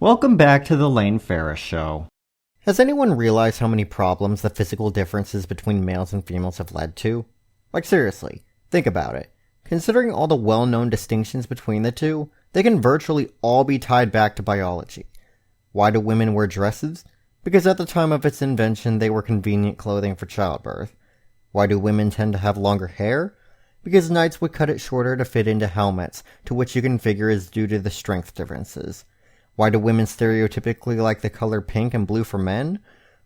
Welcome back to the Lane Ferris Show. Has anyone realized how many problems the physical differences between males and females have led to? Like seriously, think about it. Considering all the well-known distinctions between the two, they can virtually all be tied back to biology. Why do women wear dresses? Because at the time of its invention they were convenient clothing for childbirth. Why do women tend to have longer hair? Because knights would cut it shorter to fit into helmets, to which you can figure is due to the strength differences. Why do women stereotypically like the color pink and blue for men?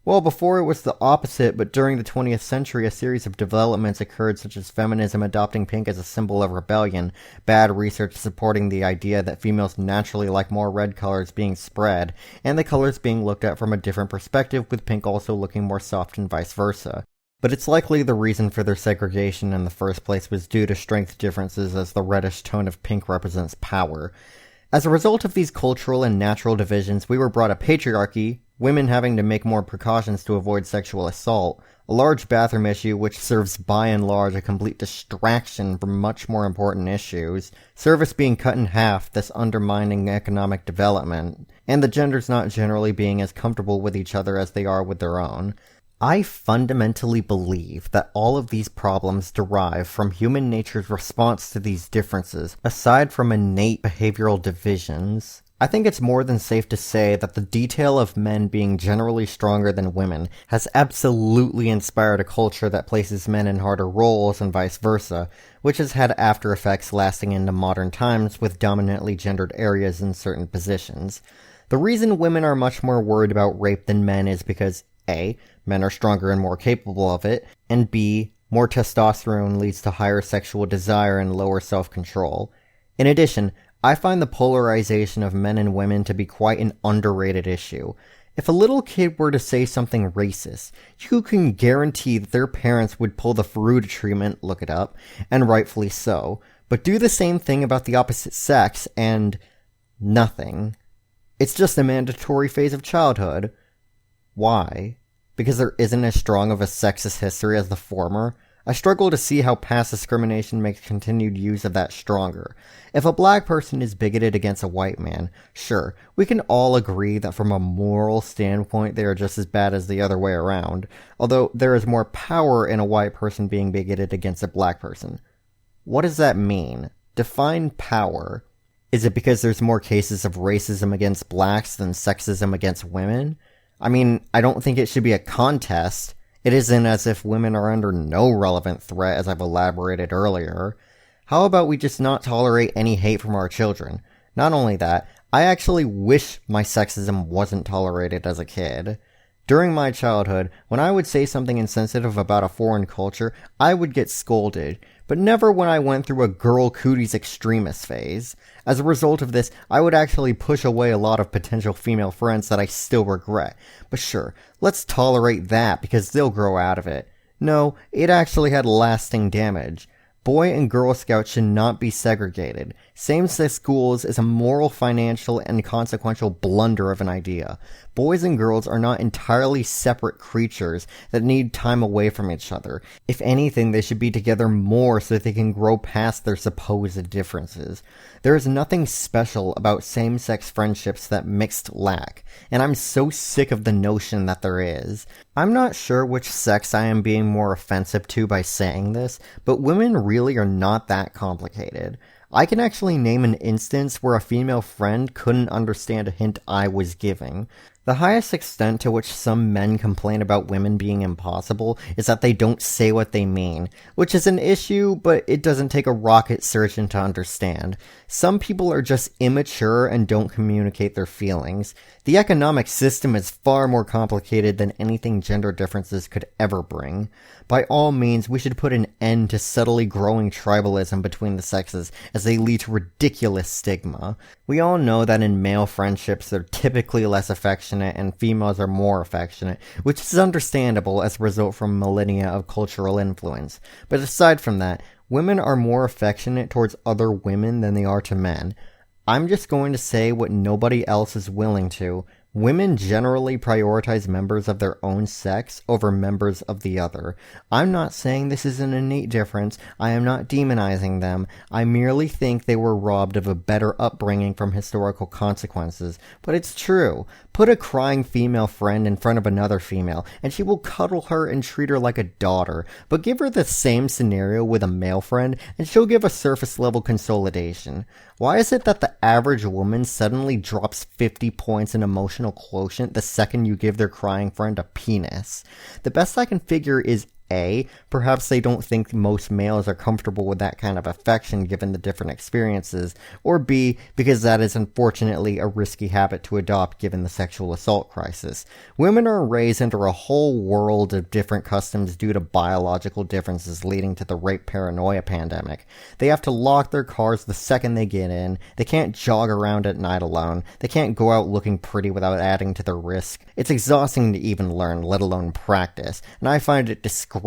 Well, before it was the opposite, but during the 20th century a series of developments occurred such as feminism adopting pink as a symbol of rebellion, bad research supporting the idea that females naturally like more red colors being spread, and the colors being looked at from a different perspective with pink also looking more soft and vice versa. But it's likely the reason for their segregation in the first place was due to strength differences, as the reddish tone of pink represents power. As a result of these cultural and natural divisions, we were brought a patriarchy, women having to make more precautions to avoid sexual assault, a large bathroom issue which serves by and large a complete distraction from much more important issues, service being cut in half, thus undermining economic development, and the genders not generally being as comfortable with each other as they are with their own. I fundamentally believe that all of these problems derive from human nature's response to these differences, aside from innate behavioral divisions. I think it's more than safe to say that the detail of men being generally stronger than women has absolutely inspired a culture that places men in harder roles and vice versa, which has had after effects lasting into modern times with dominantly gendered areas in certain positions. The reason women are much more worried about rape than men is because A, men are stronger and more capable of it, and B, more testosterone leads to higher sexual desire and lower self-control. In addition, I find the polarization of men and women to be quite an underrated issue. If a little kid were to say something racist, you can guarantee that their parents would pull the Faruda treatment, look it up, and rightfully so, but do the same thing about the opposite sex, and nothing. It's just a mandatory phase of childhood. Why? Because there isn't as strong of a sexist history as the former? I struggle to see how past discrimination makes continued use of that stronger. If a black person is bigoted against a white man, sure, we can all agree that from a moral standpoint they are just as bad as the other way around, although there is more power in a white person being bigoted against a black person. What does that mean? Define power. Is it because there's more cases of racism against blacks than sexism against women? I mean, I don't think it should be a contest. It isn't as if women are under no relevant threat, as I've elaborated earlier. How about we just not tolerate any hate from our children? Not only that, I actually wish my sexism wasn't tolerated as a kid. During my childhood, when I would say something insensitive about a foreign culture, I would get scolded, but never when I went through a girl cooties extremist phase. As a result of this, I would actually push away a lot of potential female friends that I still regret. But sure, let's tolerate that because they'll grow out of it. No, it actually had lasting damage. Boy and Girl Scouts should not be segregated. Same-sex schools is a moral, financial, and consequential blunder of an idea. Boys and girls are not entirely separate creatures that need time away from each other. If anything, they should be together more so that they can grow past their supposed differences. There is nothing special about same-sex friendships that mixed lack, and I'm so sick of the notion that there is. I'm not sure which sex I am being more offensive to by saying this, but women really are not that complicated. I can actually name an instance where a female friend couldn't understand a hint I was giving. The highest extent to which some men complain about women being impossible is that they don't say what they mean, which is an issue, but it doesn't take a rocket surgeon to understand. Some people are just immature and don't communicate their feelings. The economic system is far more complicated than anything gender differences could ever bring. By all means, we should put an end to subtly growing tribalism between the sexes as they lead to ridiculous stigma. We all know that in male friendships they're typically less affectionate and females are more affectionate, which is understandable as a result from millennia of cultural influence. But aside from that, women are more affectionate towards other women than they are to men. I'm just going to say what nobody else is willing to. Women generally prioritize members of their own sex over members of the other. I'm not saying this is an innate difference. I am not demonizing them. I merely think they were robbed of a better upbringing from historical consequences. But it's true. Put a crying female friend in front of another female, and she will cuddle her and treat her like a daughter. But give her the same scenario with a male friend, and she'll give a surface-level consolidation. Why is it that the average woman suddenly drops 50 points in emotional quotient the second you give their crying friend a penis? The best I can figure is A, perhaps they don't think most males are comfortable with that kind of affection given the different experiences, or B, because that is unfortunately a risky habit to adopt given the sexual assault crisis. Women are raised under a whole world of different customs due to biological differences leading to the rape paranoia pandemic. They have to lock their cars the second they get in, they can't jog around at night alone, they can't go out looking pretty without adding to their risk. It's exhausting to even learn, let alone practice, and I find it disgraceful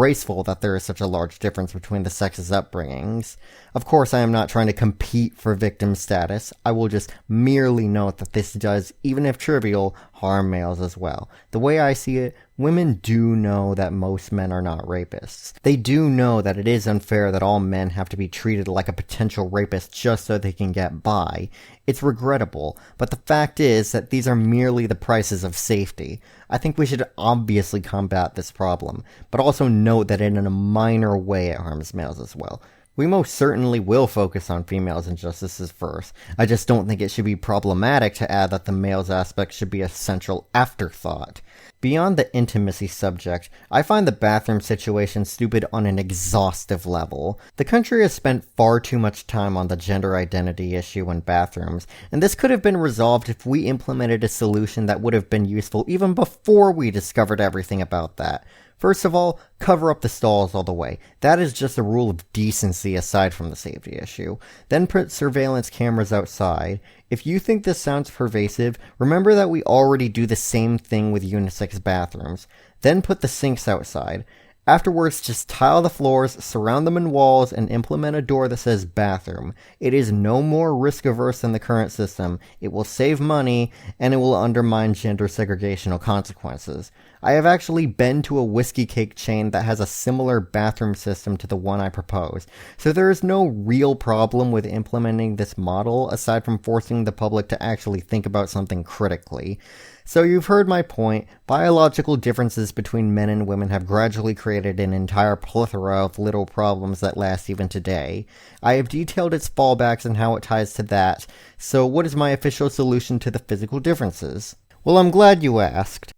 that there is such a large difference between the sexes' upbringings. Of course, I am not trying to compete for victim status. I will just merely note that this does, even if trivial, harm males as well. The way I see it, women do know that most men are not rapists. They do know that it is unfair that all men have to be treated like a potential rapist just so they can get by. It's regrettable, but the fact is that these are merely the prices of safety. I think we should obviously combat this problem, but also note that in a minor way it harms males as well. We most certainly will focus on females' injustices first. I just don't think it should be problematic to add that the males aspect should be a central afterthought. Beyond the intimacy subject, I find the bathroom situation stupid on an exhaustive level. The country has spent far too much time on the gender identity issue in bathrooms, and this could have been resolved if we implemented a solution that would have been useful even before we discovered everything about that. First of all, cover up the stalls all the way. That is just a rule of decency aside from the safety issue. Then put surveillance cameras outside. If you think this sounds pervasive, remember that we already do the same thing with unisex bathrooms. Then put the sinks outside. Afterwards, just tile the floors, surround them in walls, and implement a door that says bathroom. It is no more risk-averse than the current system. It will save money, and it will undermine gender segregational consequences. I have actually been to a whiskey cake chain that has a similar bathroom system to the one I propose, so there is no real problem with implementing this model aside from forcing the public to actually think about something critically. So you've heard my point. Biological differences between men and women have gradually created an entire plethora of little problems that last even today. I have detailed its fallbacks and how it ties to that. So what is my official solution to the physical differences? Well, I'm glad you asked.